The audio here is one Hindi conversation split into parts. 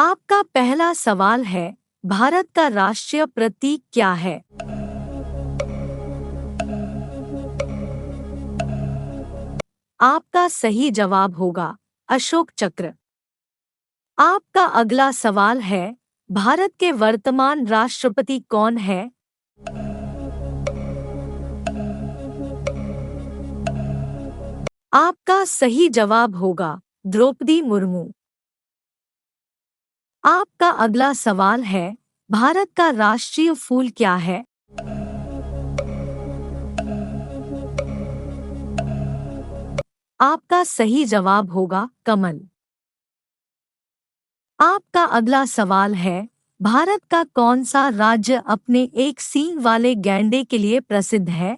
आपका पहला सवाल है, भारत का राष्ट्रीय प्रतीक क्या है? आपका सही जवाब होगा अशोक चक्र। आपका अगला सवाल है, भारत के वर्तमान राष्ट्रपति कौन है? आपका सही जवाब होगा द्रौपदी मुर्मू। आपका अगला सवाल है, भारत का राष्ट्रीय फूल क्या है? आपका सही जवाब होगा कमल। आपका अगला सवाल है, भारत का कौन सा राज्य अपने एक सींग वाले गैंडे के लिए प्रसिद्ध है?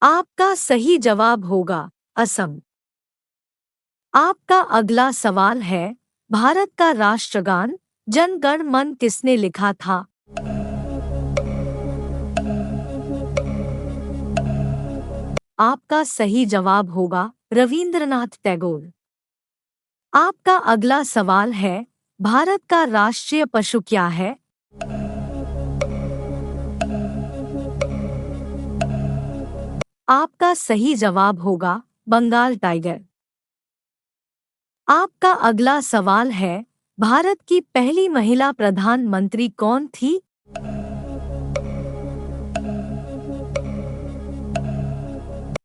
आपका सही जवाब होगा असम। आपका अगला सवाल है, भारत का राष्ट्रगान जन गण मन किसने लिखा था? आपका सही जवाब होगा रविंद्रनाथ टैगोर। आपका अगला सवाल है, भारत का राष्ट्रीय पशु क्या है? आपका सही जवाब होगा बंगाल टाइगर। आपका अगला सवाल है, भारत की पहली महिला प्रधानमंत्री कौन थी?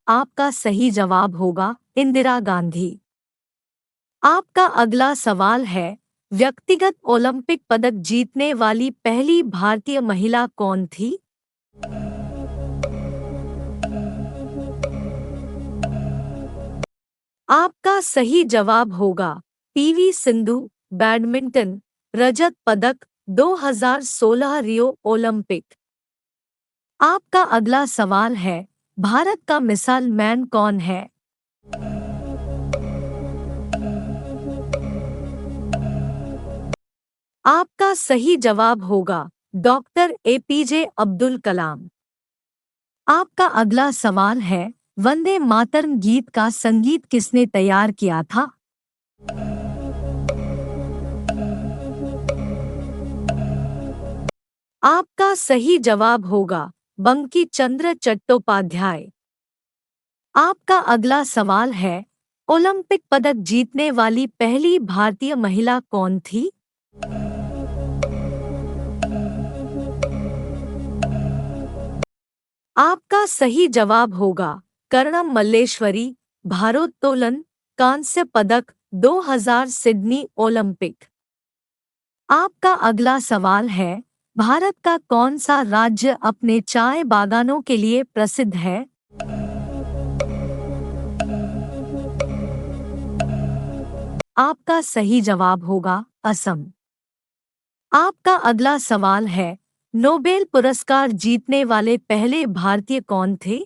आपका सही जवाब होगा इंदिरा गांधी। आपका अगला सवाल है, व्यक्तिगत ओलंपिक पदक जीतने वाली पहली भारतीय महिला कौन थी? आपका सही जवाब होगा पीवी सिंधु। बैडमिंटन रजत पदक 2016 रियो ओलंपिक। आपका अगला सवाल है, भारत का मिसाइल मैन कौन है? आपका सही जवाब होगा डॉक्टर एपीजे अब्दुल कलाम। आपका अगला सवाल है, वंदे मातरम गीत का संगीत किसने तैयार किया था? आपका सही जवाब होगा बंकिम चंद्र चट्टोपाध्याय। आपका अगला सवाल है, ओलंपिक पदक जीतने वाली पहली भारतीय महिला कौन थी? आपका सही जवाब होगा कर्णम मल्लेश्वरी। भारोत्तोलन कांस्य पदक 2000 सिडनी ओलंपिक। आपका अगला सवाल है, भारत का कौन सा राज्य अपने चाय बागानों के लिए प्रसिद्ध है? आपका सही जवाब होगा असम। आपका अगला सवाल है, नोबेल पुरस्कार जीतने वाले पहले भारतीय कौन थे?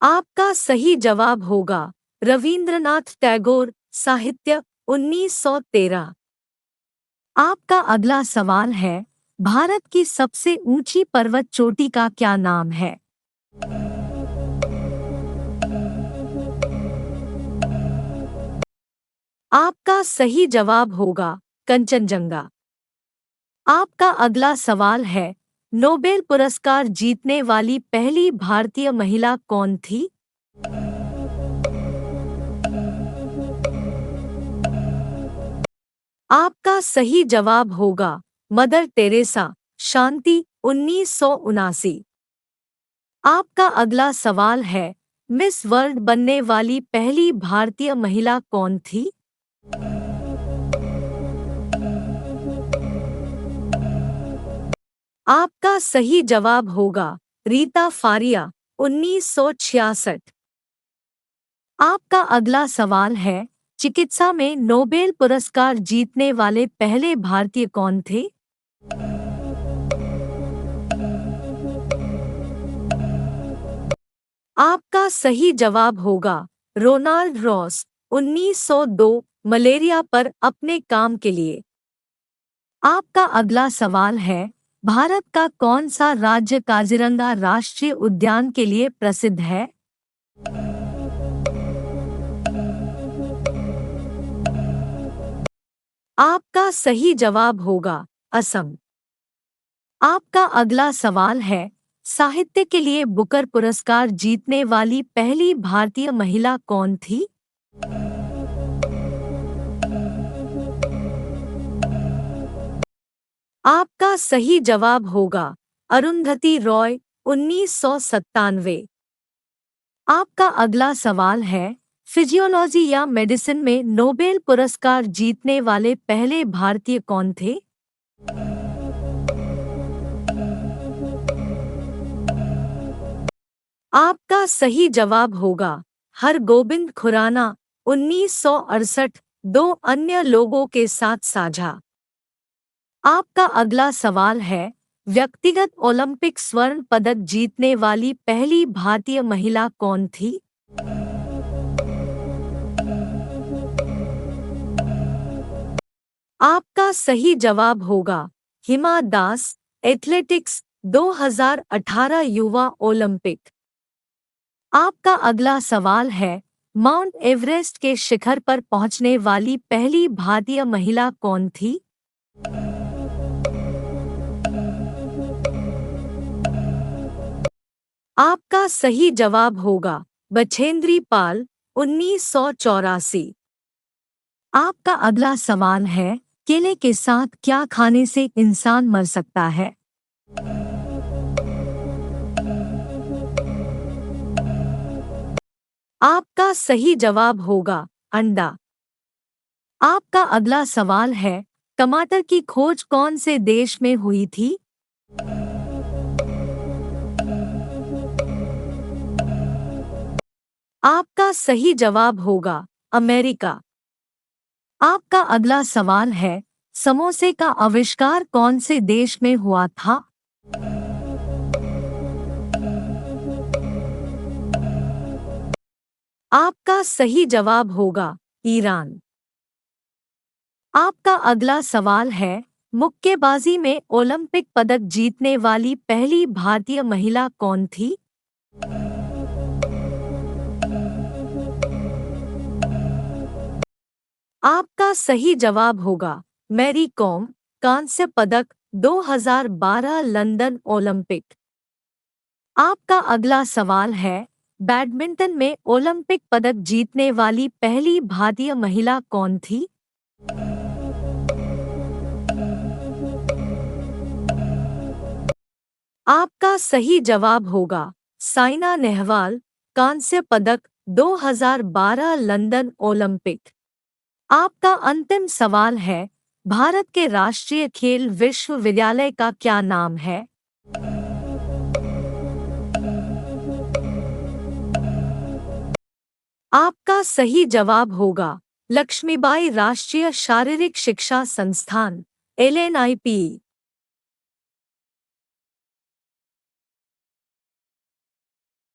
आपका सही जवाब होगा रविंद्रनाथ टैगोर। साहित्य 1913। आपका अगला सवाल है, भारत की सबसे ऊंची पर्वत चोटी का क्या नाम है? आपका सही जवाब होगा कंचनजंगा। आपका अगला सवाल है, नोबेल पुरस्कार जीतने वाली पहली भारतीय महिला कौन थी? आपका सही जवाब होगा मदर टेरेसा। शांति 1979। आपका अगला सवाल है, मिस वर्ल्ड बनने वाली पहली भारतीय महिला कौन थी? आपका सही जवाब होगा रीता फारिया 1966। आपका अगला सवाल है, चिकित्सा में नोबेल पुरस्कार जीतने वाले पहले भारतीय कौन थे? आपका सही जवाब होगा रोनाल्ड रॉस 1902 मलेरिया पर अपने काम के लिए। आपका अगला सवाल है, भारत का कौन सा राज्य काजीरंगा राष्ट्रीय उद्यान के लिए प्रसिद्ध है? आपका सही जवाब होगा असम। आपका अगला सवाल है, साहित्य के लिए बुकर पुरस्कार जीतने वाली पहली भारतीय महिला कौन थी? आपका सही जवाब होगा अरुंधति रॉय, 1997। आपका अगला सवाल है, फिजियोलॉजी या मेडिसिन में नोबेल पुरस्कार जीतने वाले पहले भारतीय कौन थे? आपका सही जवाब होगा हरगोबिंद खुराना, 1968, दो अन्य लोगों के साथ साझा। आपका अगला सवाल है, व्यक्तिगत ओलंपिक स्वर्ण पदक जीतने वाली पहली भारतीय महिला कौन थी? आपका सही जवाब होगा हिमा दास, एथलेटिक्स, 2018 युवा ओलंपिक। आपका अगला सवाल है, माउंट एवरेस्ट के शिखर पर पहुंचने वाली पहली भारतीय महिला कौन थी? आपका सही जवाब होगा बछेंद्री पाल, 1984। आपका अगला सवाल है, केले के साथ क्या खाने से इंसान मर सकता है? आपका सही जवाब होगा अंडा। आपका अगला सवाल है, टमाटर की खोज कौन से देश में हुई थी? आपका सही जवाब होगा अमेरिका। आपका अगला सवाल है, समोसे का आविष्कार कौन से देश में हुआ था? आपका सही जवाब होगा ईरान। आपका अगला सवाल है, मुक्केबाजी में ओलंपिक पदक जीतने वाली पहली भारतीय महिला कौन थी? आपका सही जवाब होगा मैरी कॉम, कांस्य पदक, 2012 लंदन ओलंपिक। आपका अगला सवाल है, बैडमिंटन में ओलंपिक पदक जीतने वाली पहली भारतीय महिला कौन थी? आपका सही जवाब होगा साइना नेहवाल, कांस्य पदक, 2012 लंदन ओलंपिक। आपका अंतिम सवाल है, भारत के राष्ट्रीय खेल विश्वविद्यालय का क्या नाम है? आपका सही जवाब होगा लक्ष्मीबाई राष्ट्रीय शारीरिक शिक्षा संस्थान, LNIP।